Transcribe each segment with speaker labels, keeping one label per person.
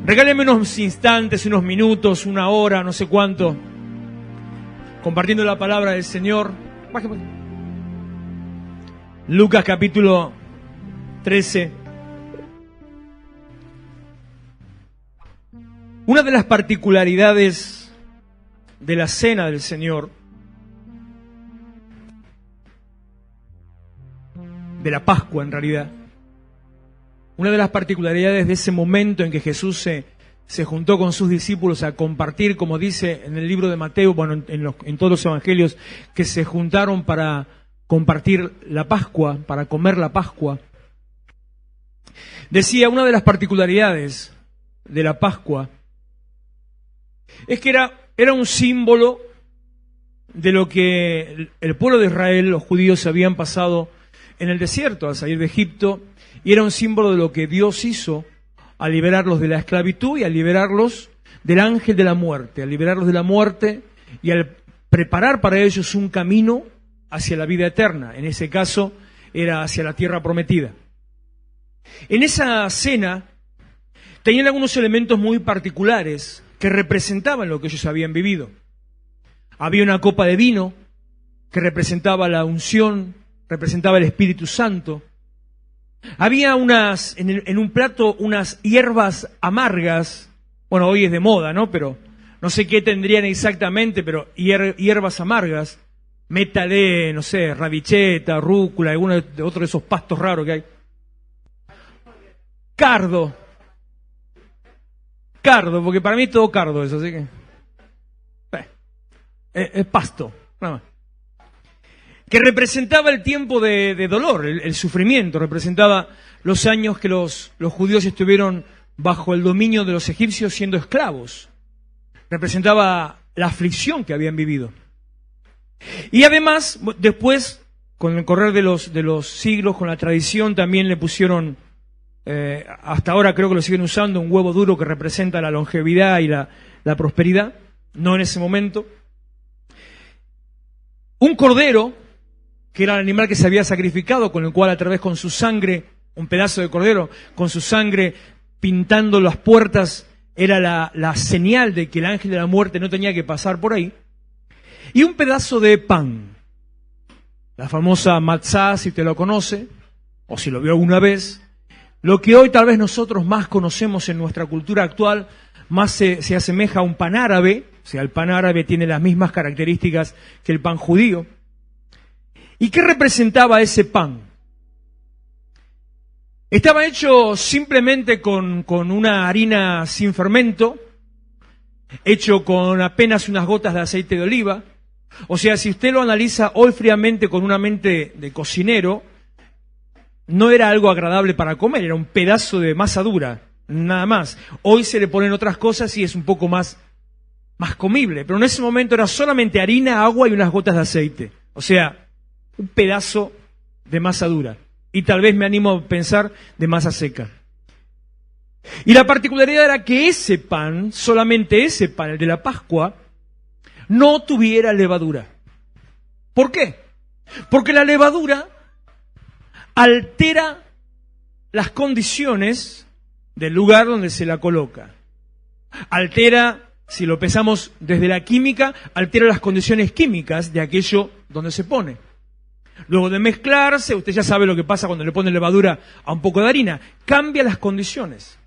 Speaker 1: Regáleme unos instantes, unos minutos, una hora, no sé cuánto, compartiendo la palabra del Señor. Lucas capítulo 13. Una de las particularidades de la cena del Señor, de la Pascua en realidad, una de las particularidades de ese momento en que Jesús se juntó con sus discípulos a compartir, como dice en el libro de Mateo, bueno, en todos los evangelios, que se juntaron para compartir la Pascua, para comer la Pascua. Decía, una de las particularidades de la Pascua es que era un símbolo de lo que el pueblo de Israel, los judíos, habían pasado en el desierto al salir de Egipto, y era un símbolo de lo que Dios hizo al liberarlos de la esclavitud y al liberarlos del ángel de la muerte, al liberarlos de la muerte y al preparar para ellos un camino hacia la vida eterna. En ese caso era hacia la tierra prometida. En esa cena tenían algunos elementos muy particulares que representaban lo que ellos habían vivido. Había una copa de vino que representaba la unción, representaba el Espíritu Santo. Había en un plato unas hierbas amargas. Bueno, hoy es de moda, ¿no? Pero no sé qué tendrían exactamente, pero hierbas amargas. Métale, no sé, radicheta, rúcula, alguno de otro de esos pastos raros que hay. Cardo, porque para mí es todo cardo eso, así que... es pasto, nada más. Que representaba el tiempo de dolor, el sufrimiento, representaba los años que los judíos estuvieron bajo el dominio de los egipcios siendo esclavos. Representaba la aflicción que habían vivido. Y además, después, con el correr de los siglos, con la tradición, también le pusieron, hasta ahora creo que lo siguen usando, un huevo duro que representa la longevidad y la prosperidad, no en ese momento. Un cordero, que era el animal que se había sacrificado, con el cual a través con su sangre, un pedazo de cordero, con su sangre pintando las puertas, era la señal de que el ángel de la muerte no tenía que pasar por ahí. Y un pedazo de pan, la famosa matzá, si usted lo conoce, o si lo vio alguna vez, lo que hoy tal vez nosotros más conocemos en nuestra cultura actual, más se asemeja a un pan árabe, o sea, el pan árabe tiene las mismas características que el pan judío. ¿Y qué representaba ese pan? Estaba hecho simplemente con una harina sin fermento, hecho con apenas unas gotas de aceite de oliva. O sea, si usted lo analiza hoy fríamente con una mente de cocinero, no era algo agradable para comer, era un pedazo de masa dura, nada más. Hoy se le ponen otras cosas y es un poco más comible, pero en ese momento era solamente harina, agua y unas gotas de aceite. O sea, un pedazo de masa dura. Y tal vez me animo a pensar de masa seca. Y la particularidad era que ese pan, solamente ese pan, el de la Pascua, no tuviera levadura. ¿Por qué? Porque la levadura altera las condiciones del lugar donde se la coloca. Altera, si lo pensamos desde la química, altera las condiciones químicas de aquello donde se pone. Luego de mezclarse, usted ya sabe lo que pasa cuando le pone levadura a un poco de harina, cambia las condiciones.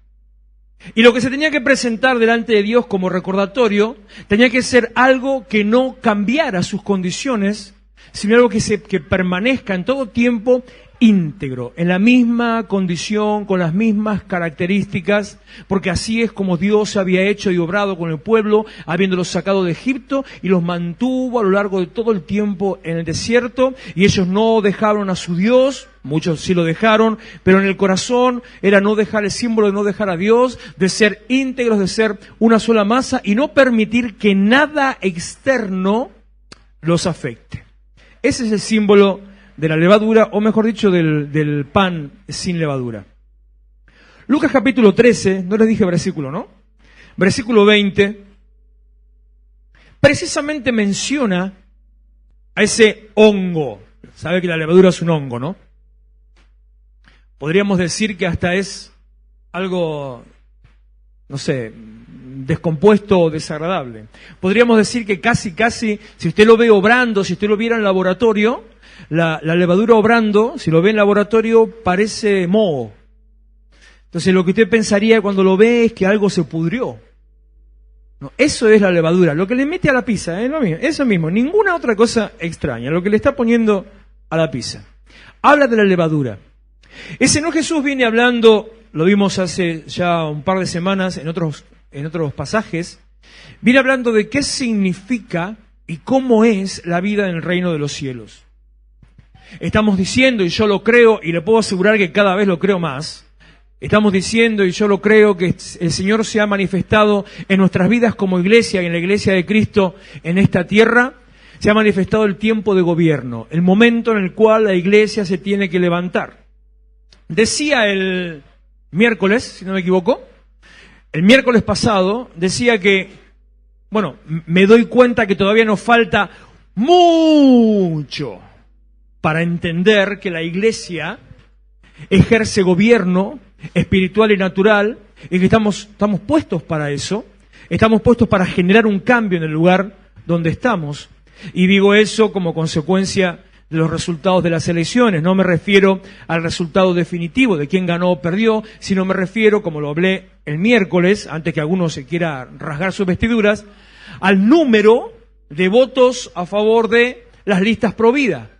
Speaker 1: Y lo que se tenía que presentar delante de Dios como recordatorio, tenía que ser algo que no cambiara sus condiciones, sino algo que permanezca en todo tiempo íntegro, en la misma condición, con las mismas características, porque así es como Dios había hecho y obrado con el pueblo, habiéndolos sacado de Egipto y los mantuvo a lo largo de todo el tiempo en el desierto, y ellos no dejaron a su Dios, muchos sí lo dejaron, pero en el corazón era no dejar el símbolo de no dejar a Dios, de ser íntegros, de ser una sola masa y no permitir que nada externo los afecte. Ese es el símbolo de la levadura, o mejor dicho, del pan sin levadura. Lucas capítulo 13, no les dije versículo, ¿no? Versículo 20, precisamente menciona a ese hongo. Sabe que la levadura es un hongo, ¿no? Podríamos decir que hasta es algo no sé, descompuesto o desagradable. Podríamos decir que casi, si usted lo ve obrando, si usted lo viera en laboratorio, la levadura obrando, si lo ve en laboratorio, parece moho. Entonces lo que usted pensaría cuando lo ve es que algo se pudrió. No, eso es la levadura, lo que le mete a la pizza, lo mismo, eso mismo, ninguna otra cosa extraña, lo que le está poniendo a la pizza. Habla de la levadura. El Señor Jesús viene hablando, lo vimos hace ya un par de semanas en otros pasajes, viene hablando de qué significa y cómo es la vida en el reino de los cielos. Estamos diciendo, y yo lo creo, y le puedo asegurar que cada vez lo creo más, estamos diciendo, y yo lo creo, que el Señor se ha manifestado en nuestras vidas como iglesia y en la iglesia de Cristo en esta tierra. Se ha manifestado el tiempo de gobierno, el momento en el cual la iglesia se tiene que levantar. Decía el miércoles, si no me equivoco, el miércoles pasado, decía que, me doy cuenta que todavía nos falta mucho para entender que la iglesia ejerce gobierno espiritual y natural, y que estamos puestos para eso, estamos puestos para generar un cambio en el lugar donde estamos. Y digo eso como consecuencia de los resultados de las elecciones. No me refiero al resultado definitivo de quién ganó o perdió, sino me refiero, como lo hablé el miércoles, antes que alguno se quiera rasgar sus vestiduras, al número de votos a favor de las listas pro vida.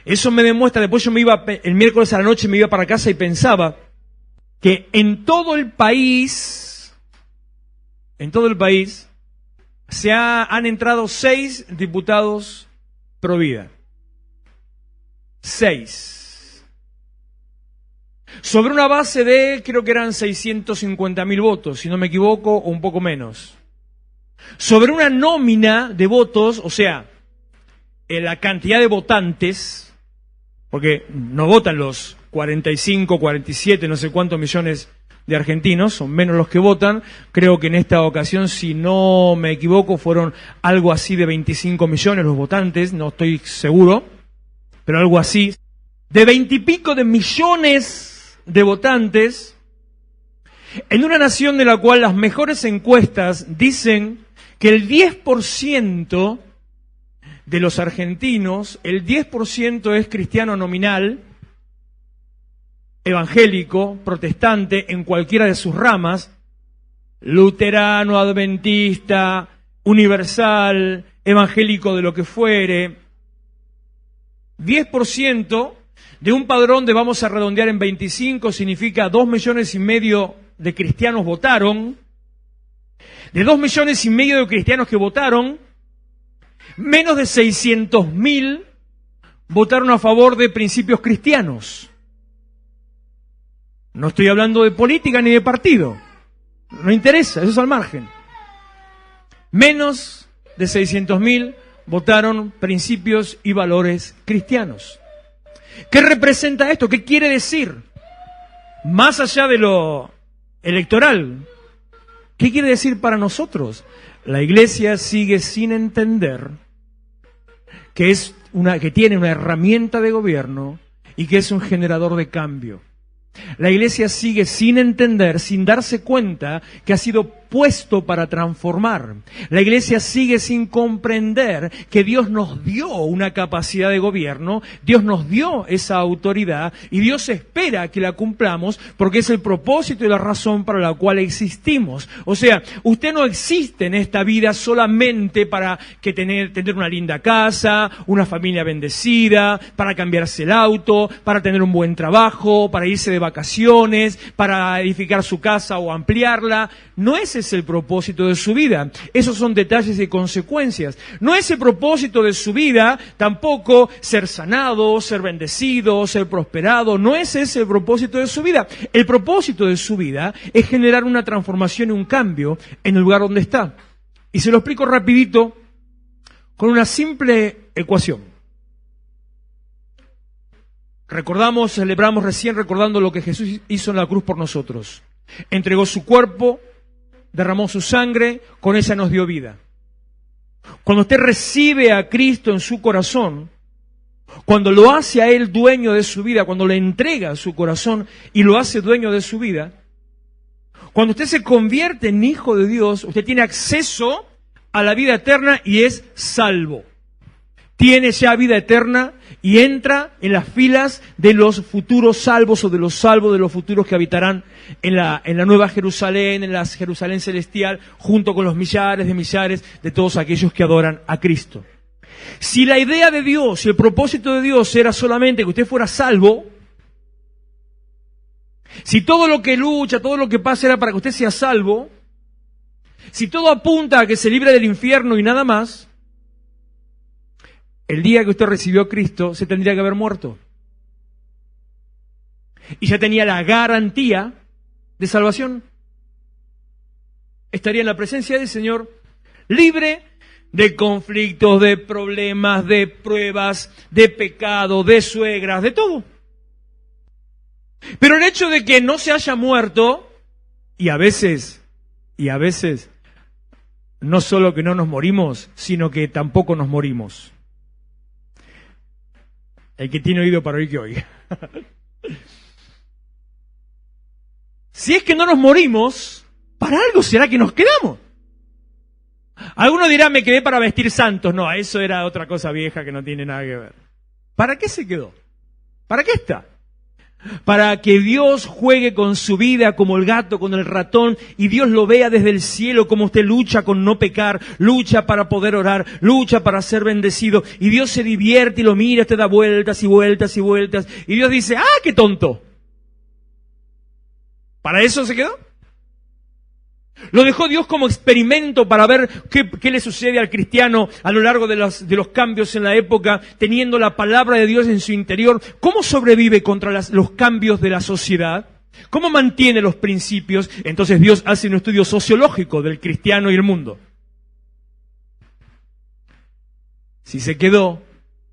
Speaker 1: Eso me demuestra, después yo el miércoles a la noche me iba para casa y pensaba que en todo el país han entrado 6 diputados pro vida. 6. Sobre una base de, creo que eran 650.000 votos, si no me equivoco, o un poco menos. Sobre una nómina de votos, o sea, la cantidad de votantes, porque no votan los 45, 47, no sé cuántos millones de argentinos, son menos los que votan. Creo que en esta ocasión, si no me equivoco, fueron algo así de 25 millones los votantes, no estoy seguro, pero algo así. De 20 y pico de millones de votantes, en una nación de la cual las mejores encuestas dicen que el 10% de los argentinos, el 10% es cristiano nominal, evangélico, protestante, en cualquiera de sus ramas, luterano, adventista, universal, evangélico de lo que fuere. 10% de un padrón de, vamos a redondear en 25, significa 2,5 millones de cristianos votaron. De 2,5 millones de cristianos que votaron, menos de 600.000 votaron a favor de principios cristianos. No estoy hablando de política ni de partido. No interesa, eso es al margen. Menos de 600.000 votaron principios y valores cristianos. ¿Qué representa esto? ¿Qué quiere decir? Más allá de lo electoral, ¿qué quiere decir para nosotros? La iglesia sigue sin entender que tiene una herramienta de gobierno y que es un generador de cambio. La iglesia sigue sin entender, sin darse cuenta que ha sido puesto para transformar. La iglesia sigue sin comprender que Dios nos dio una capacidad de gobierno, Dios nos dio esa autoridad y Dios espera que la cumplamos porque es el propósito y la razón para la cual existimos. O sea, usted no existe en esta vida solamente para tener una linda casa, una familia bendecida, para cambiarse el auto, para tener un buen trabajo, para irse de vacaciones, para edificar su casa o ampliarla. No ese es el propósito de su vida. Esos son detalles y consecuencias. No es el propósito de su vida tampoco ser sanado, ser bendecido, ser prosperado. No es ese el propósito de su vida. El propósito de su vida es generar una transformación y un cambio en el lugar donde está. Y se lo explico rapidito con una simple ecuación. Celebramos recién recordando lo que Jesús hizo en la cruz por nosotros. Entregó su cuerpo, derramó su sangre, con esa nos dio vida. Cuando usted recibe a Cristo en su corazón, cuando lo hace a Él dueño de su vida, cuando le entrega su corazón y lo hace dueño de su vida, Cuando usted se convierte en hijo de Dios, usted tiene acceso a la vida eterna y es salvo. Tiene ya vida eterna y entra en las filas de los futuros salvos o de los salvos de los futuros que habitarán en la Nueva Jerusalén, en la Jerusalén celestial, junto con los millares de todos aquellos que adoran a Cristo. Si la idea de Dios y el propósito de Dios era solamente que usted fuera salvo, si todo lo que lucha, todo lo que pasa era para que usted sea salvo, si todo apunta a que se libre del infierno y nada más, el día que usted recibió a Cristo se tendría que haber muerto. Y ya tenía la garantía de salvación. Estaría en la presencia del Señor, libre de conflictos, de problemas, de pruebas, de pecado, de suegras, de todo. Pero el hecho de que no se haya muerto, y a veces, no solo que no nos morimos, sino que tampoco nos morimos. El que tiene oído para oír, que oiga. Si es que no nos morimos, para algo será que nos quedamos. Algunos dirán, me quedé para vestir santos. No, eso era otra cosa vieja que no tiene nada que ver. ¿Para qué se quedó? ¿Para qué está? Para que Dios juegue con su vida como el gato con el ratón y Dios lo vea desde el cielo como usted lucha con no pecar, lucha para poder orar, lucha para ser bendecido y Dios se divierte y lo mira, te da vueltas y vueltas y vueltas y Dios dice, ¡ah, qué tonto! ¿Para eso se quedó? Lo dejó Dios como experimento para ver qué le sucede al cristiano a lo largo de los cambios en la época, teniendo la palabra de Dios en su interior. ¿Cómo sobrevive contra los cambios de la sociedad? ¿Cómo mantiene los principios? Entonces Dios hace un estudio sociológico del cristiano y el mundo. Si se quedó,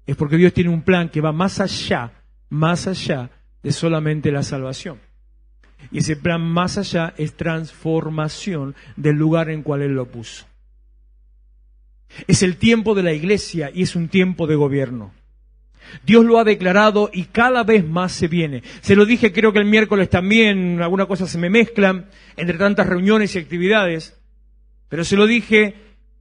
Speaker 1: es porque Dios tiene un plan que va más allá de solamente la salvación. Y ese plan más allá es transformación del lugar en cual Él lo puso. Es el tiempo de la iglesia y es un tiempo de gobierno. Dios lo ha declarado y cada vez más se viene. Se lo dije, creo que el miércoles también, algunas cosas se me mezclan entre tantas reuniones y actividades. Pero se lo dije,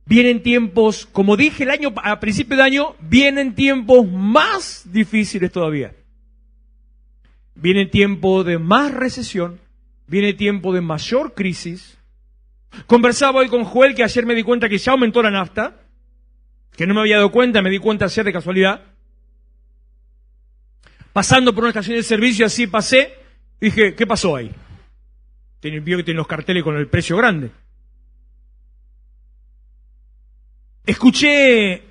Speaker 1: vienen tiempos, como dije a principio de año, vienen tiempos más difíciles todavía. Viene tiempo de más recesión, viene tiempo de mayor crisis. Conversaba hoy con Joel que ayer me di cuenta que ya aumentó la nafta, que no me había dado cuenta, me di cuenta ayer de casualidad. Pasando por una estación de servicio, así pasé, dije, ¿qué pasó ahí? Vio que tienen los carteles con el precio grande. Escuché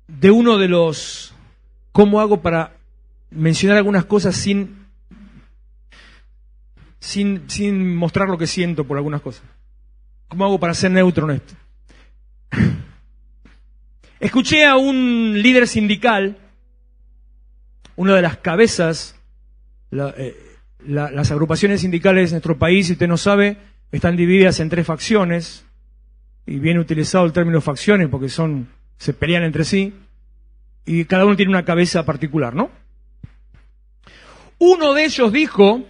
Speaker 1: de uno de los, ¿cómo hago para mencionar algunas cosas sin mostrar lo que siento por algunas cosas? ¿Cómo hago para ser neutro en esto? Escuché a un líder sindical, una de las cabezas, las agrupaciones sindicales de nuestro país, si usted no sabe, están divididas en 3 facciones, y bien utilizado el término facciones porque se pelean entre sí, y cada uno tiene una cabeza particular, ¿no? Uno de ellos dijo,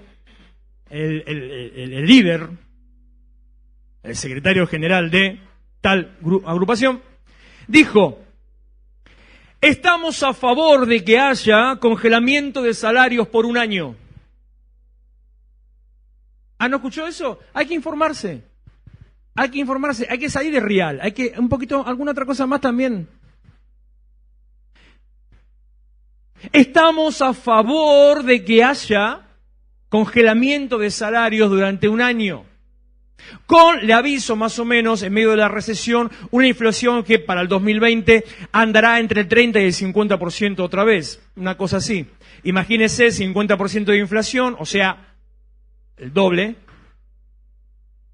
Speaker 1: el líder, el secretario general de tal agrupación, dijo, estamos a favor de que haya congelamiento de salarios por 1 año. ¿Ah, no escuchó eso? Hay que informarse, hay que salir de real, hay que alguna otra cosa más también. Estamos a favor de que haya congelamiento de salarios durante 1 año. Le aviso más o menos, en medio de la recesión, una inflación que para el 2020 andará entre el 30 y el 50% otra vez. Una cosa así. Imagínese 50% de inflación, o sea, el doble,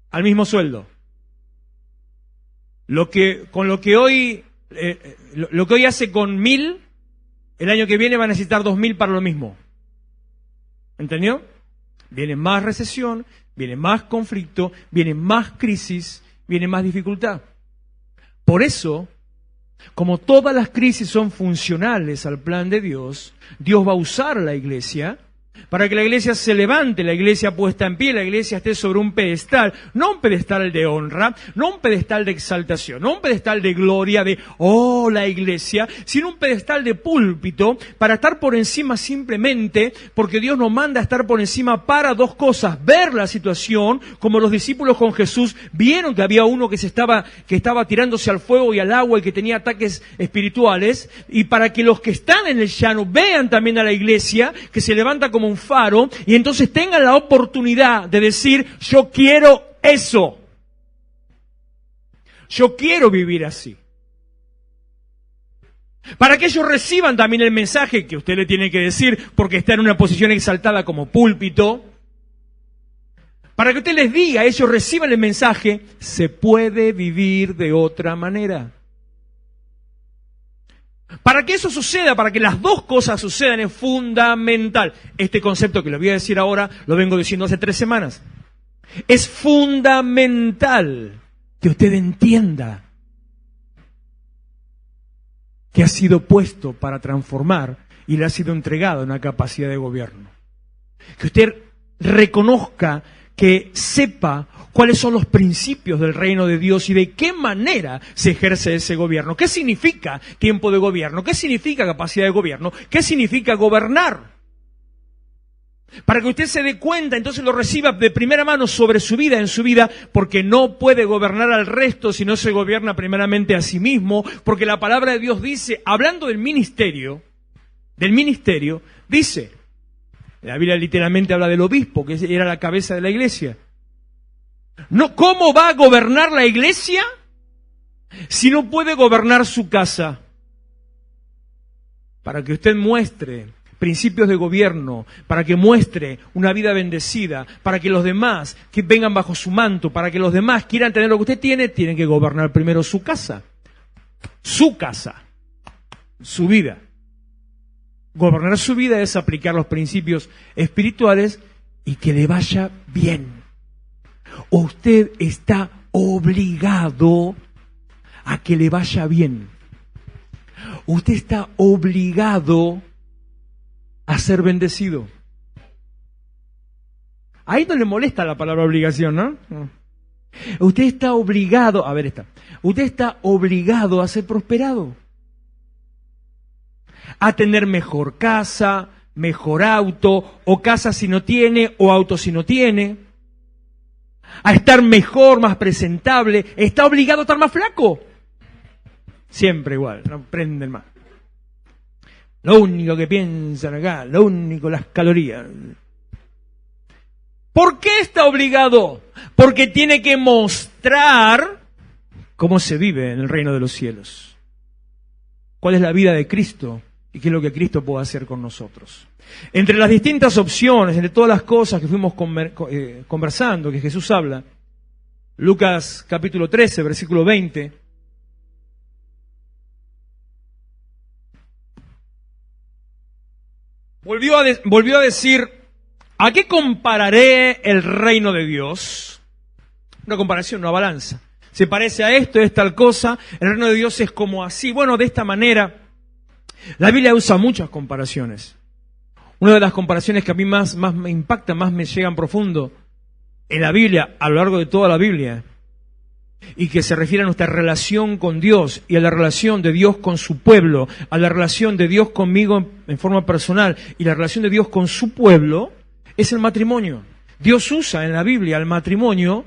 Speaker 1: al mismo sueldo. Lo que hoy hace con 1.000, el año que viene va a necesitar 2.000 para lo mismo. ¿Entendió? Viene más recesión, viene más conflicto, viene más crisis, viene más dificultad. Por eso, como todas las crisis son funcionales al plan de Dios, Dios va a usar a la iglesia para que la iglesia se levante, la iglesia puesta en pie, la iglesia esté sobre un pedestal, no un pedestal de honra, no un pedestal de exaltación, no un pedestal de gloria de, oh, la iglesia, sino un pedestal de púlpito para estar por encima simplemente, porque Dios nos manda a estar por encima para dos cosas: ver la situación, como los discípulos con Jesús vieron que había uno que estaba tirándose al fuego y al agua y que tenía ataques espirituales, y para que los que están en el llano vean también a la iglesia que se levanta como un faro, y entonces tengan la oportunidad de decir, yo quiero eso. Yo quiero vivir así. Para que ellos reciban también el mensaje que usted le tiene que decir, porque está en una posición exaltada como púlpito. Para que usted les diga, ellos reciban el mensaje, se puede vivir de otra manera. Para que eso suceda, para que las dos cosas sucedan, es fundamental. Este concepto que le voy a decir ahora, lo vengo diciendo hace 3 semanas. Es fundamental que usted entienda que ha sido puesto para transformar y le ha sido entregada una capacidad de gobierno. Que usted reconozca, que sepa cuáles son los principios del reino de Dios y de qué manera se ejerce ese gobierno. ¿Qué significa tiempo de gobierno? ¿Qué significa capacidad de gobierno? ¿Qué significa gobernar? Para que usted se dé cuenta, entonces lo reciba de primera mano sobre su vida, en su vida, porque no puede gobernar al resto si no se gobierna primeramente a sí mismo, porque la palabra de Dios dice, hablando del ministerio, dice, la Biblia literalmente habla del obispo, que era la cabeza de la iglesia. No, ¿cómo va a gobernar la iglesia si no puede gobernar su casa? Para que usted muestre principios de gobierno, para que muestre una vida bendecida, para que los demás que vengan bajo su manto, para que los demás quieran tener lo que usted tiene, tienen que gobernar primero su casa, su vida. Gobernar su vida es aplicar los principios espirituales y que le vaya bien. Usted está obligado a que le vaya bien. Usted está obligado a ser bendecido. Ahí no le molesta la palabra obligación, ¿no? Usted está obligado, usted está obligado a ser prosperado. A tener mejor casa, mejor auto, o casa si no tiene, o auto si no tiene. A estar mejor, más presentable. ¿Está obligado a estar más flaco? Siempre igual, no prenden más. Lo único que piensan acá, las calorías. ¿Por qué está obligado? Porque tiene que mostrar cómo se vive en el reino de los cielos. ¿Cuál es la vida de Cristo? ¿Y qué es lo que Cristo puede hacer con nosotros? Entre las distintas opciones, entre todas las cosas que fuimos conversando, que Jesús habla, Lucas capítulo 13, versículo 20, volvió a decir, ¿a qué compararé el reino de Dios? Una comparación, una balanza. Se parece a esto, es tal cosa, el reino de Dios es como así. Bueno, de esta manera, la Biblia usa muchas comparaciones. Una de las comparaciones que a mí más me impactan, más me llegan profundo en la Biblia, a lo largo de toda la Biblia, y que se refiere a nuestra relación con Dios y a la relación de Dios con su pueblo, a la relación de Dios conmigo en forma personal y la relación de Dios con su pueblo, es el matrimonio. Dios usa en la Biblia el matrimonio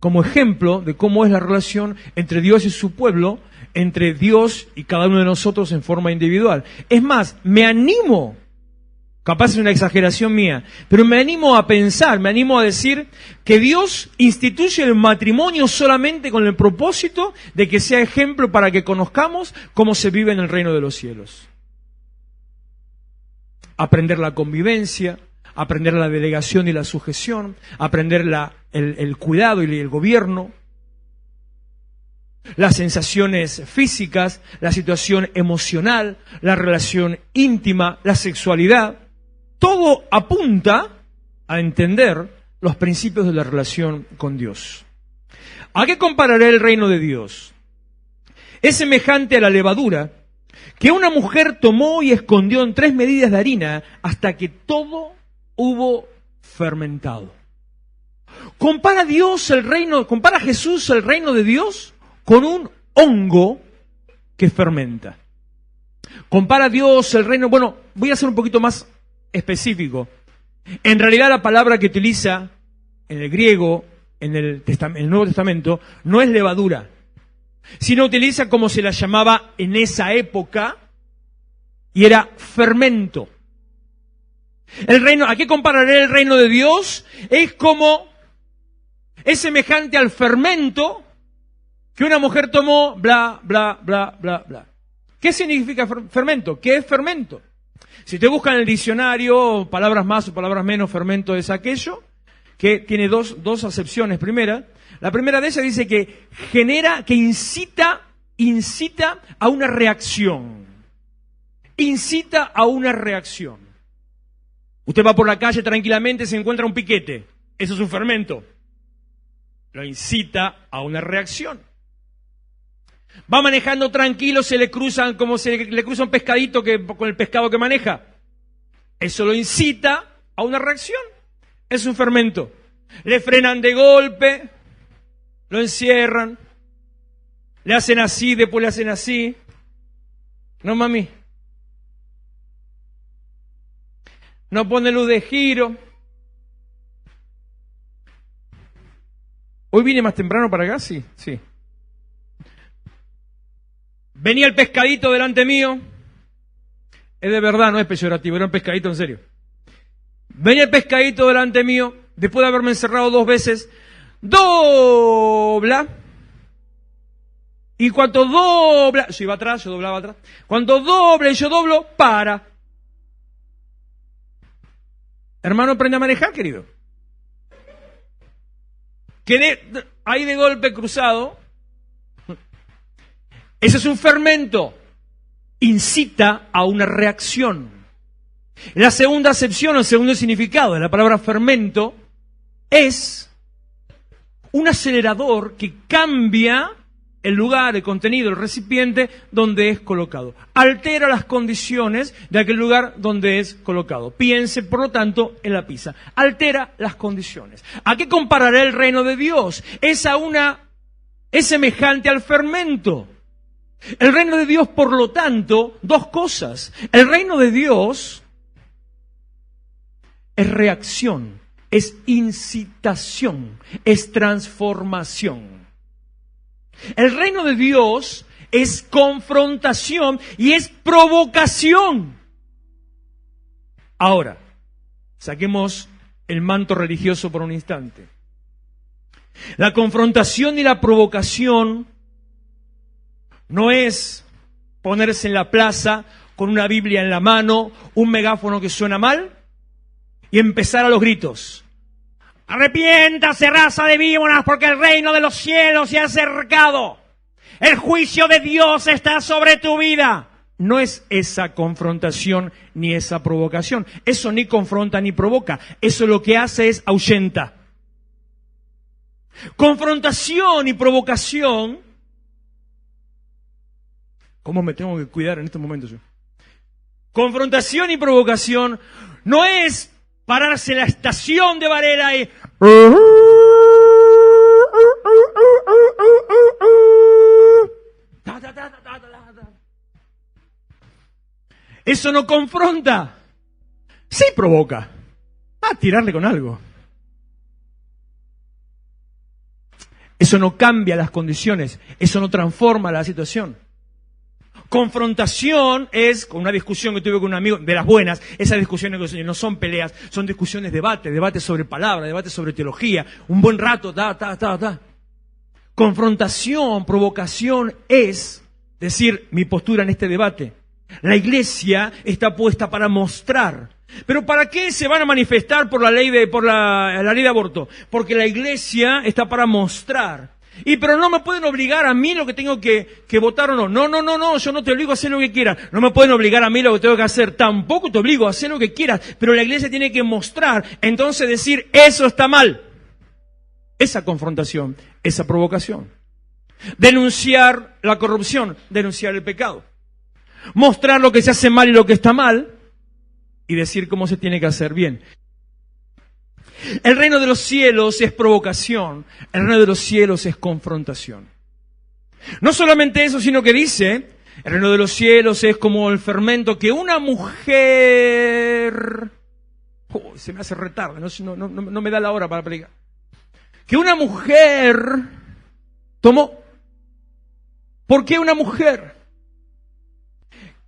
Speaker 1: como ejemplo de cómo es la relación entre Dios y su pueblo, entre Dios y cada uno de nosotros en forma individual. Es más, me animo, capaz es una exageración mía, pero me animo a pensar, me animo a decir que Dios instituye el matrimonio solamente con el propósito de que sea ejemplo para que conozcamos cómo se vive en el reino de los cielos. Aprender la convivencia, aprender la delegación y la sujeción, aprender el cuidado y el gobierno, las sensaciones físicas, la situación emocional, la relación íntima, la sexualidad. Todo apunta a entender los principios de la relación con Dios. ¿A qué compararé el reino de Dios? Es semejante a la levadura que una mujer tomó y escondió en 3 medidas de harina hasta que todo hubo fermentado. Compara Jesús el reino de Dios con un hongo que fermenta. Compara Dios el reino, bueno, voy a ser un poquito más específico. En realidad la palabra que utiliza en el griego, en el Nuevo Testamento, no es levadura, sino utiliza como se la llamaba en esa época, y era fermento. ¿A qué compararé el reino de Dios? Es semejante al fermento que una mujer tomó, bla, bla, bla, bla, bla. ¿Qué significa fermento? ¿Qué es fermento? Si te buscan en el diccionario, palabras más o palabras menos, fermento es aquello que tiene dos acepciones. La primera de ellas dice que incita a una reacción. Incita a una reacción. Usted va por la calle tranquilamente, se encuentra un piquete. Eso es un fermento. Lo incita a una reacción. Va manejando tranquilo, se le cruza un pescadito con el pescado que maneja. Eso lo incita a una reacción. Es un fermento. Le frenan de golpe, lo encierran, le hacen así, después le hacen así. No, mami. No pone luz de giro. ¿Hoy vine más temprano para acá? Sí. Venía el pescadito delante mío. Es de verdad, no es peyorativo, era un pescadito en serio. Venía el pescadito delante mío, después de haberme encerrado 2 veces, dobla. Y cuando dobla, yo iba atrás, yo doblaba atrás. Cuando dobla y yo doblo, para. Hermano, aprende a manejar, querido. Quedé ahí de golpe cruzado. Ese es un fermento. Incita a una reacción. La segunda acepción o el segundo significado de la palabra fermento es un acelerador que cambia el lugar, el contenido, el recipiente donde es colocado. Altera las condiciones de aquel lugar donde es colocado. Piense, por lo tanto, en la pizza. Altera las condiciones. ¿A qué compararé el reino de Dios? Es semejante al fermento. El reino de Dios, por lo tanto, 2 cosas. El reino de Dios es reacción, es incitación, es transformación. El reino de Dios es confrontación y es provocación. Ahora, saquemos el manto religioso por un instante. La confrontación y la provocación no es ponerse en la plaza con una Biblia en la mano, un megáfono que suena mal y empezar a los gritos. Arrepiéntase, raza de víboras, porque el reino de los cielos se ha acercado. El juicio de Dios está sobre tu vida. No es esa confrontación ni esa provocación. Eso ni confronta ni provoca. Eso lo que hace es ahuyenta. Confrontación y provocación. ¿Cómo me tengo que cuidar en este momento yo? Confrontación y provocación no es pararse en la estación de Varela y... Eso no confronta. Sí provoca. A tirarle con algo. Eso no cambia las condiciones. Eso no transforma la situación. Confrontación es, con una discusión que tuve con un amigo, de las buenas, esas discusiones no son peleas, son discusiones, debate sobre palabra, debate sobre teología, un buen rato, Confrontación, provocación es decir, mi postura en este debate. La iglesia está puesta para mostrar. ¿Pero para qué se van a manifestar por la ley de aborto? Porque la iglesia está para mostrar. Pero no me pueden obligar a mí lo que tengo que votar o no. No, yo no te obligo a hacer lo que quieras. No me pueden obligar a mí lo que tengo que hacer. Tampoco te obligo a hacer lo que quieras. Pero la iglesia tiene que mostrar, entonces decir, eso está mal. Esa confrontación, esa provocación. Denunciar la corrupción, denunciar el pecado. Mostrar lo que se hace mal y lo que está mal y decir cómo se tiene que hacer bien. El reino de los cielos es provocación. El reino de los cielos es confrontación. No solamente eso, sino que dice, el reino de los cielos es como el fermento que una mujer... se me hace retardo, no me da la hora para predicar. Que una mujer tomó. ¿Por qué una mujer?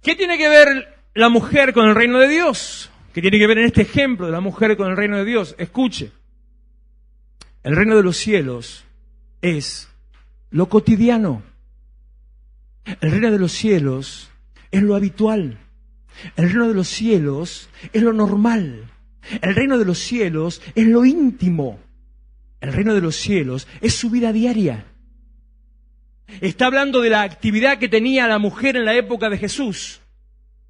Speaker 1: ¿Qué tiene que ver la mujer con el reino de Dios? ¿Qué tiene que ver en este ejemplo de la mujer con el reino de Dios? Escuche. El reino de los cielos es lo cotidiano. El reino de los cielos es lo habitual. El reino de los cielos es lo normal. El reino de los cielos es lo íntimo. El reino de los cielos es su vida diaria. Está hablando de la actividad que tenía la mujer en la época de Jesús.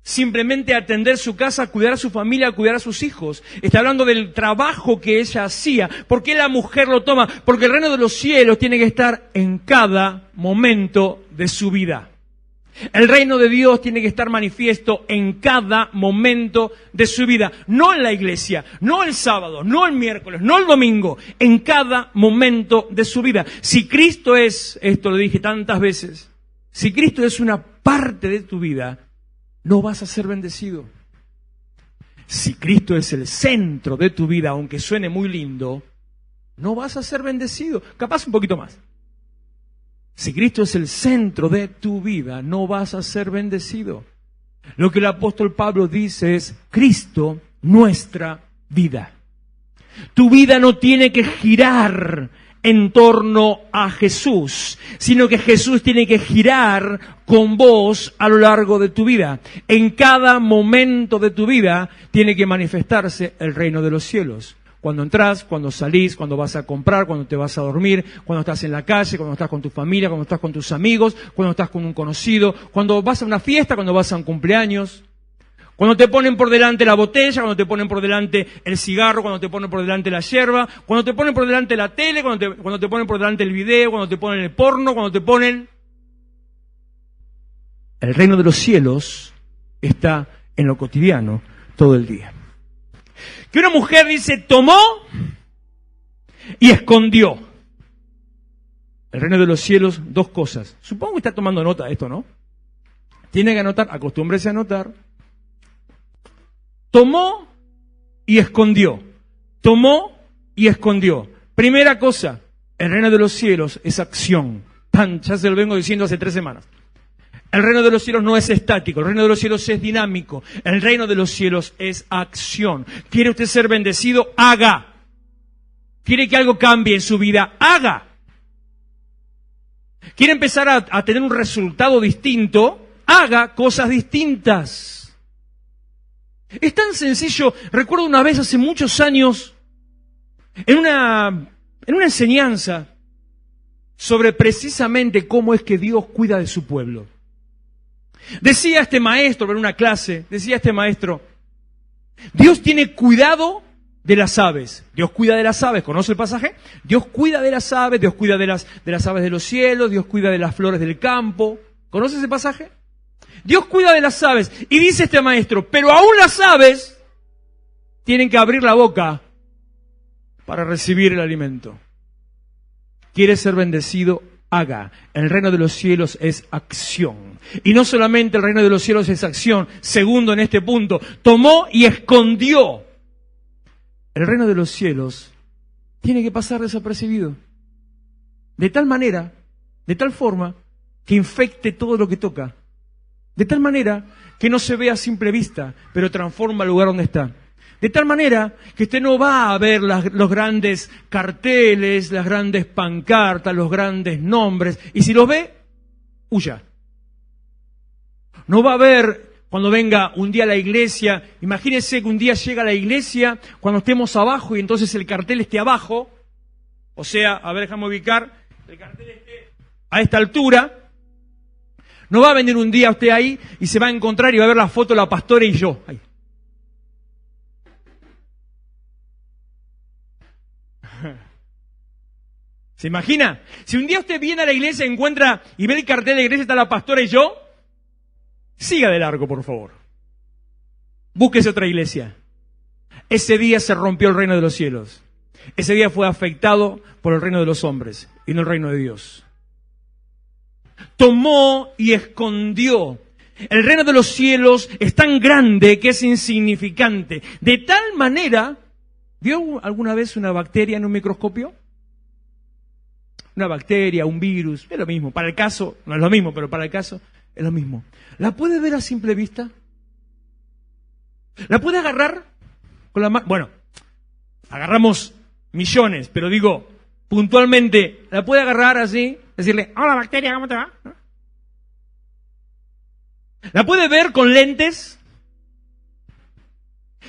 Speaker 1: Simplemente atender su casa, cuidar a su familia, cuidar a sus hijos. Está hablando del trabajo que ella hacía. ¿Por qué la mujer lo toma? Porque el reino de los cielos tiene que estar en cada momento de su vida. El reino de Dios tiene que estar manifiesto en cada momento de su vida. No en la iglesia, no el sábado, no el miércoles, no el domingo. En cada momento de su vida. Si Cristo es, esto lo dije tantas veces, si Cristo es una parte de tu vida, no vas a ser bendecido. Si Cristo es el centro de tu vida, aunque suene muy lindo, no vas a ser bendecido. Capaz un poquito más. Si Cristo es el centro de tu vida, no vas a ser bendecido. Lo que el apóstol Pablo dice es, Cristo, nuestra vida. Tu vida no tiene que girar en torno a Jesús, sino que Jesús tiene que girar con vos a lo largo de tu vida. En cada momento de tu vida tiene que manifestarse el reino de los cielos. Cuando entras, cuando salís, cuando vas a comprar, cuando te vas a dormir, cuando estás en la calle, cuando estás con tu familia, cuando estás con tus amigos, cuando estás con un conocido, cuando vas a una fiesta, cuando vas a un cumpleaños. Cuando te ponen por delante la botella, cuando te ponen por delante el cigarro, cuando te ponen por delante la yerba, cuando te ponen por delante la tele, cuando te ponen por delante el video, cuando te ponen el porno, cuando te ponen... El reino de los cielos está en lo cotidiano todo el día. Que una mujer dice, tomó y escondió. El reino de los cielos, dos cosas. Supongo que está tomando nota de esto, ¿no? Tiene que anotar, acostúmbrese a anotar. Tomó y escondió. Tomó y escondió. Primera cosa, el reino de los cielos es acción. Ya se lo vengo diciendo hace 3 semanas. El reino de los cielos no es estático, el reino de los cielos es dinámico. El reino de los cielos es acción. ¿Quiere usted ser bendecido? Haga. ¿Quiere que algo cambie en su vida? Haga. ¿Quiere empezar a tener un resultado distinto? Haga cosas distintas. Es tan sencillo. Recuerdo una vez hace muchos años, en una enseñanza sobre precisamente cómo es que Dios cuida de su pueblo. Decía este maestro en una clase, Dios tiene cuidado de las aves. Dios cuida de las aves, ¿conoce el pasaje? Dios cuida de las aves, Dios cuida de las aves de los cielos, Dios cuida de las flores del campo. ¿Conoce ese pasaje? Dios cuida de las aves. Y dice este maestro, pero aún las aves tienen que abrir la boca para recibir el alimento. ¿Quiere ser bendecido? Haga. El reino de los cielos es acción. Y no solamente el reino de los cielos es acción. Segundo en este punto, tomó y escondió. El reino de los cielos tiene que pasar desapercibido. De tal manera, de tal forma, que infecte todo lo que toca. De tal manera que no se vea a simple vista, pero transforma el lugar donde está. De tal manera que usted no va a ver los grandes carteles, las grandes pancartas, los grandes nombres. Y si los ve, huya. No va a ver cuando venga un día a la iglesia. Imagínese que un día llega a la iglesia cuando estemos abajo y entonces el cartel esté abajo. O sea, a ver, déjame ubicar. El cartel esté a esta altura. No va a venir un día usted ahí y se va a encontrar y va a ver la foto de la pastora y yo. Ahí. ¿Se imagina? Si un día usted viene a la iglesia, encuentra y ve el cartel de la iglesia, está la pastora y yo, siga de largo, por favor. Búsquese otra iglesia. Ese día se rompió el reino de los cielos. ese día fue afectado por el reino de los hombres y no el reino de Dios. Tomó y escondió. El reino de los cielos es tan grande que es insignificante. De tal manera, ¿vio alguna vez una bacteria en un microscopio? Una bacteria, un virus, es lo mismo. Para el caso, no es lo mismo, pero para el caso es lo mismo. ¿La puede ver a simple vista? ¿La puede agarrar con la mano? Bueno, agarramos millones, pero digo, puntualmente, ¿la puede agarrar así? Decirle, hola bacteria, ¿cómo te va? ¿No? ¿La puede ver con lentes?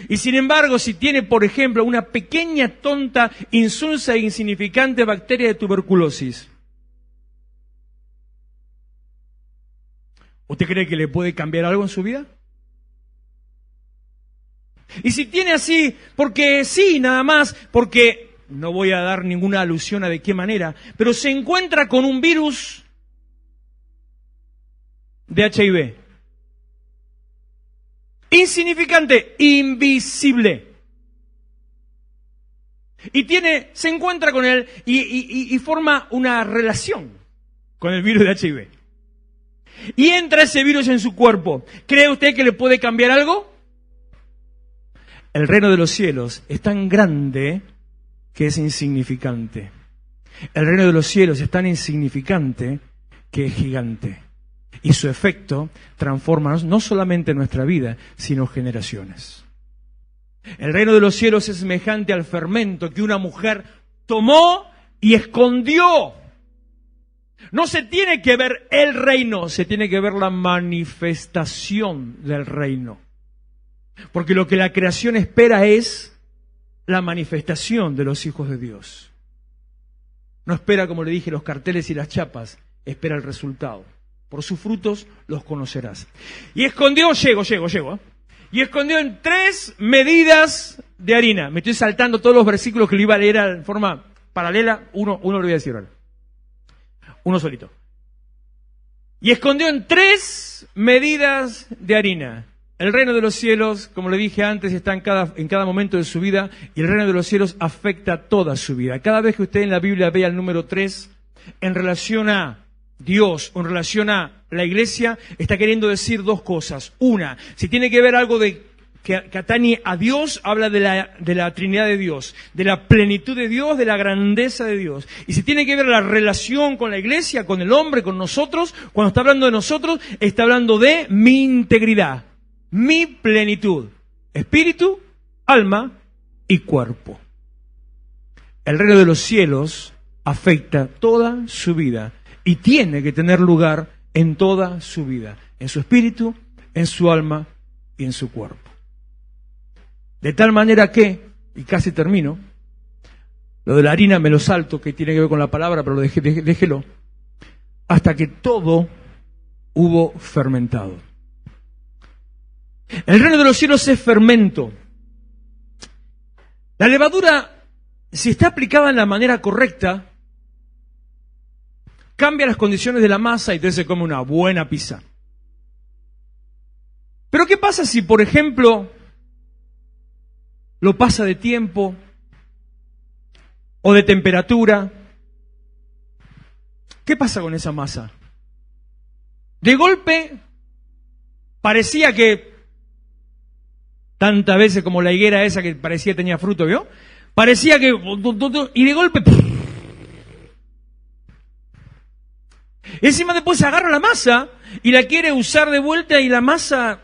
Speaker 1: Y sin embargo, si tiene, por ejemplo, una pequeña, tonta, insulsa e insignificante bacteria de tuberculosis, ¿usted cree que le puede cambiar algo en su vida? Y si tiene así, porque sí, nada más, porque no voy a dar ninguna alusión a de qué manera, pero se encuentra con un virus de HIV. Insignificante, invisible. Y se encuentra con él y forma una relación con el virus de HIV. Y entra ese virus en su cuerpo. ¿Cree usted que le puede cambiar algo? El reino de los cielos es tan grande que es insignificante. El reino de los cielos es tan insignificante que es gigante. Y su efecto transforma no solamente nuestra vida, sino generaciones. El reino de los cielos es semejante al fermento que una mujer tomó y escondió. No se tiene que ver el reino, se tiene que ver la manifestación del reino. Porque lo que la creación espera es la manifestación de los hijos de Dios. No espera, como le dije, los carteles y las chapas, espera el resultado. Por sus frutos los conocerás. Y escondió, llego. Y escondió en 3 medidas de harina. Me estoy saltando todos los versículos que lo iba a leer en forma paralela. Uno lo voy a decir ahora. Uno solito. Y escondió en 3 medidas de harina. El reino de los cielos, como le dije antes, está en cada momento de su vida, y el reino de los cielos afecta toda su vida. Cada vez que usted en la Biblia vea el número 3 en relación a Dios o en relación a la iglesia, está queriendo decir 2 cosas. Una, si tiene que ver algo que atañe a Dios, habla de la Trinidad de Dios, de la plenitud de Dios, de la grandeza de Dios. Y si tiene que ver la relación con la iglesia, con el hombre, con nosotros, cuando está hablando de nosotros, está hablando de mi integridad, mi plenitud, espíritu, alma y cuerpo. El reino de los cielos afecta toda su vida y tiene que tener lugar en toda su vida, en su espíritu, en su alma y en su cuerpo. De tal manera que, y casi termino, lo de la harina me lo salto, que tiene que ver con la palabra, pero déjelo, hasta que todo hubo fermentado. El reino de los cielos es fermento. La levadura, si está aplicada en la manera correcta, cambia las condiciones de la masa y entonces se come una buena pizza. Pero ¿qué pasa si, por ejemplo, lo pasa de tiempo o de temperatura? ¿Qué pasa con esa masa? De golpe, parecía que, tantas veces como la higuera esa que parecía tenía fruto, ¿vio? Parecía que, y de golpe, encima después agarra la masa y la quiere usar de vuelta y la masa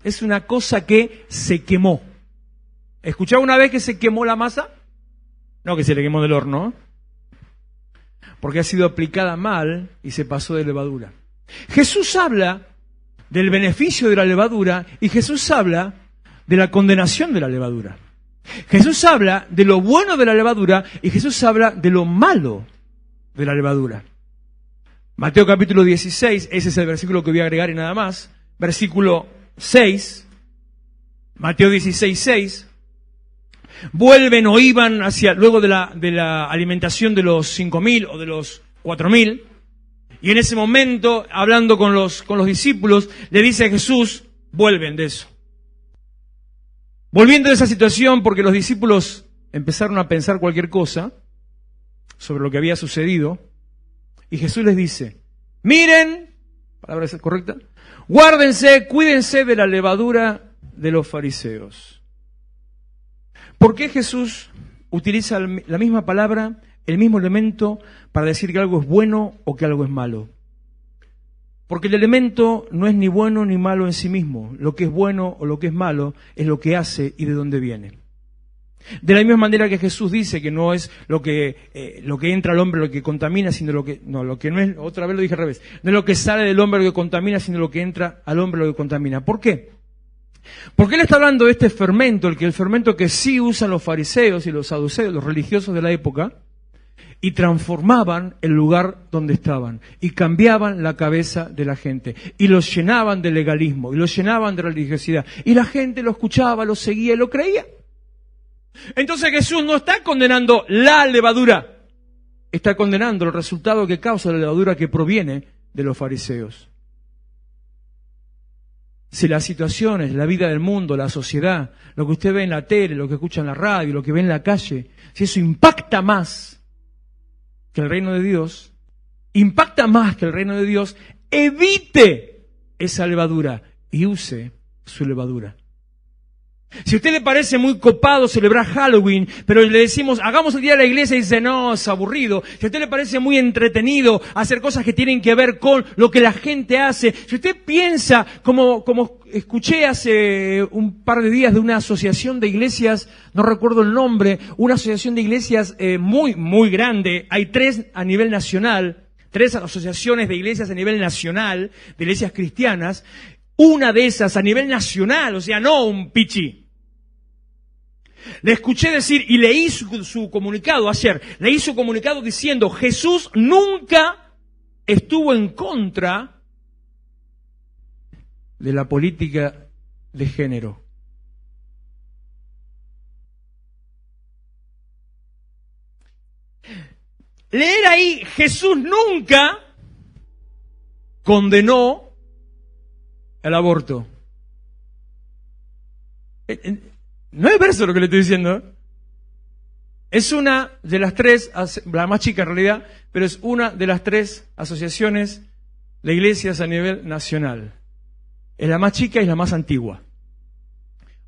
Speaker 1: es una cosa que se quemó. ¿Escuchaba una vez que se quemó la masa? No, que se le quemó del horno, porque ha sido aplicada mal y se pasó de levadura. Jesús habla del beneficio de la levadura y Jesús habla de la condenación de la levadura. Jesús habla de lo bueno de la levadura y Jesús habla de lo malo de la levadura. Mateo capítulo 16, ese es el versículo que voy a agregar y nada más. Versículo 6, Mateo 16, 6. Vuelven o iban luego de la alimentación de los 5.000 o de los 4.000. Y en ese momento, hablando con los discípulos, le dice a Jesús, vuelven de eso. Volviendo a esa situación, porque los discípulos empezaron a pensar cualquier cosa sobre lo que había sucedido, y Jesús les dice, miren, palabra correcta, guárdense, cuídense de la levadura de los fariseos. ¿Por qué Jesús utiliza la misma palabra, el mismo elemento, para decir que algo es bueno o que algo es malo? Porque el elemento no es ni bueno ni malo en sí mismo. Lo que es bueno o lo que es malo es lo que hace y de dónde viene. De la misma manera que Jesús dice que no es lo que entra al hombre lo que contamina, sino lo que no es, otra vez lo dije al revés, no es lo que sale del hombre lo que contamina, sino lo que entra al hombre lo que contamina. ¿Por qué? Porque él está hablando de este fermento, el fermento que sí usan los fariseos y los saduceos, los religiosos de la época, y transformaban el lugar donde estaban, y cambiaban la cabeza de la gente, y los llenaban de legalismo, y los llenaban de religiosidad, y la gente lo escuchaba, lo seguía y lo creía. Entonces Jesús no está condenando la levadura, está condenando el resultado que causa la levadura que proviene de los fariseos. Si las situaciones, la vida del mundo, la sociedad, lo que usted ve en la tele, lo que escucha en la radio, lo que ve en la calle, si eso impacta más que el reino de Dios, evite esa levadura y use su levadura. Si a usted le parece muy copado celebrar Halloween, pero le decimos, hagamos el día de la iglesia, y dice, no, es aburrido. Si a usted le parece muy entretenido hacer cosas que tienen que ver con lo que la gente hace, si usted piensa, como escuché hace un par de días de una asociación de iglesias, no recuerdo el nombre, una asociación de iglesias muy, muy grande, hay 3 a nivel nacional, 3 asociaciones de iglesias a nivel nacional, de iglesias cristianas, una de esas a nivel nacional, o sea, no un pichi. Le escuché decir, y leí su comunicado ayer, leí su comunicado diciendo, Jesús nunca estuvo en contra de la política de género. Leer ahí, Jesús nunca condenó el aborto. No es verso lo que le estoy diciendo. Es una de las 3, la más chica en realidad, pero es una de las 3 asociaciones de iglesias a nivel nacional. Es la más chica y la más antigua.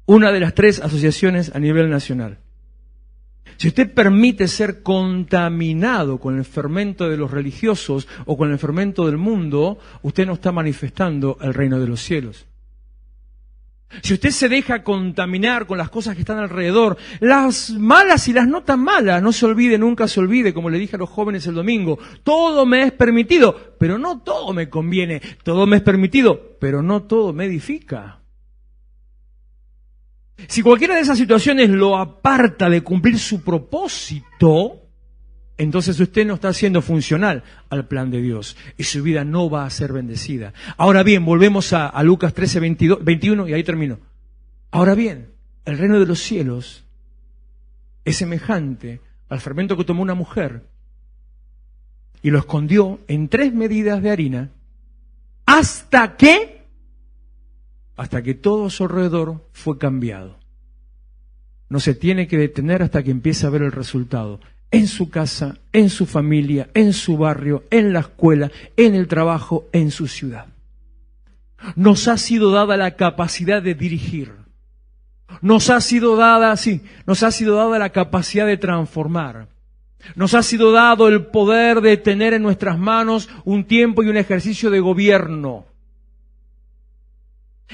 Speaker 1: Una de las 3 asociaciones a nivel nacional. Si usted permite ser contaminado con el fermento de los religiosos o con el fermento del mundo, usted no está manifestando el reino de los cielos. Si usted se deja contaminar con las cosas que están alrededor, las malas y las no tan malas, no se olvide, nunca se olvide, como le dije a los jóvenes el domingo, todo me es permitido, pero no todo me conviene, todo me es permitido, pero no todo me edifica. Si cualquiera de esas situaciones lo aparta de cumplir su propósito, entonces usted no está siendo funcional al plan de Dios y su vida no va a ser bendecida. Ahora bien, volvemos a Lucas 13, 21 y ahí termino. Ahora bien, el reino de los cielos es semejante al fermento que tomó una mujer y lo escondió en 3 medidas de harina hasta que todo a su alrededor fue cambiado. No se tiene que detener hasta que empiece a ver el resultado. En su casa, en su familia, en su barrio, en la escuela, en el trabajo, en su ciudad. Nos ha sido dada la capacidad de dirigir. Nos ha sido dada la capacidad de transformar. Nos ha sido dado el poder de tener en nuestras manos un tiempo y un ejercicio de gobierno.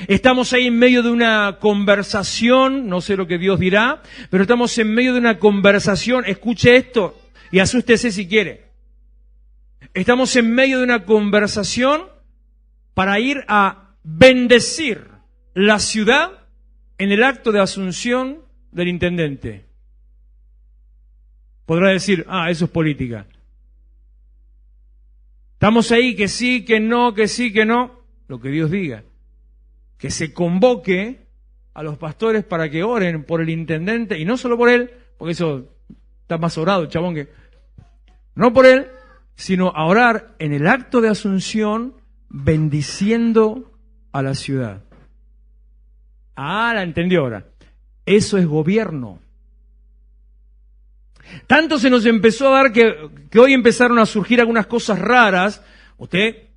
Speaker 1: Estamos ahí en medio de una conversación, no sé lo que Dios dirá, pero estamos en medio de una conversación, escuche esto y asústese si quiere. Estamos en medio de una conversación para ir a bendecir la ciudad en el acto de asunción del intendente. Podrá decir, eso es política. Estamos ahí que sí, que no, que sí, que no, lo que Dios diga. Que se convoque a los pastores para que oren por el intendente, y no solo por él, porque eso está más orado, chabón, que no por él, sino a orar en el acto de asunción, bendiciendo a la ciudad. La entendió ahora. Eso es gobierno. Tanto se nos empezó a dar que hoy empezaron a surgir algunas cosas raras. Usted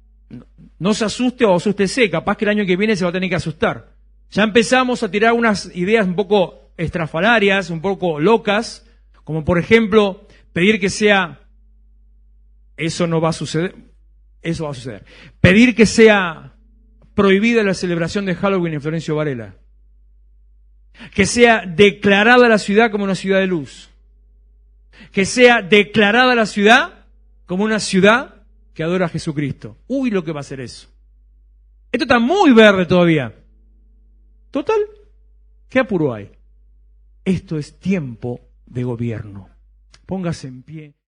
Speaker 1: no se asuste o asústese, capaz que el año que viene se va a tener que asustar. Ya empezamos a tirar unas ideas un poco estrafalarias, un poco locas, como por ejemplo pedir que sea, eso no va a suceder, eso va a suceder. Pedir que sea prohibida la celebración de Halloween en Florencio Varela. Que sea declarada la ciudad como una ciudad de luz. Que sea declarada la ciudad como una ciudad que adora a Jesucristo. Uy, lo que va a ser eso. Esto está muy verde todavía. Total, ¿qué apuro hay? Esto es tiempo de gobierno. Póngase en pie.